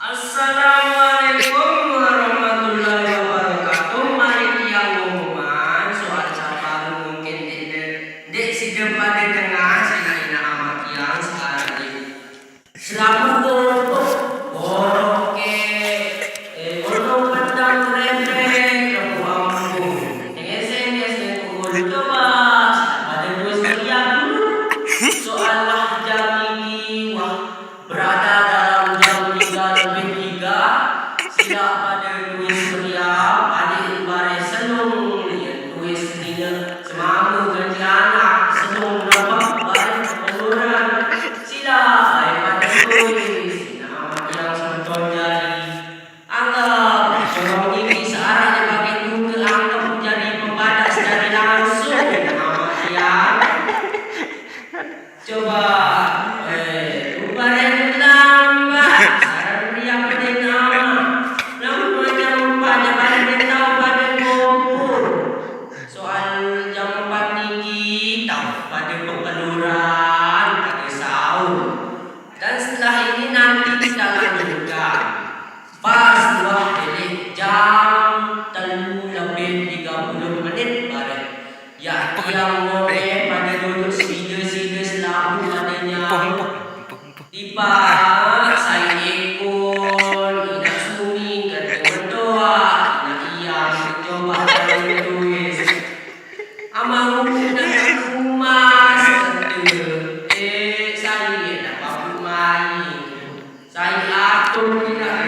Assalamualaikum warahmatullahi wabarakatuh. Mari kita ngomongin soal siapa mungkin dek si depan di tengah selain amat yang sekarang ini. Selamat untuk boroke, untuk pedang rempeng, kamu SMS dan kumpul coba. Pada dua sekalian dulu soal jam ini berada dalam jam 3:03. Sila pada tulis meriam adik bare senung tulis dia semamu ganti anak senung nampak bare penurunan sila pada tulis nama yang sebetulnya jadi anggap orang ini searahnya bagi Google anggap menjadi pembatas dari langsung nama yang coba dan setelah ini nanti kita lanjutkan pas jam 3:30 bareng ya yang ngomong pada duduk sida selalu adanya tiba saya ikut tidak sunyi kata berdoa tidak iya mencoba dan tulis amang dan rumah saya dapat main saya atur tidak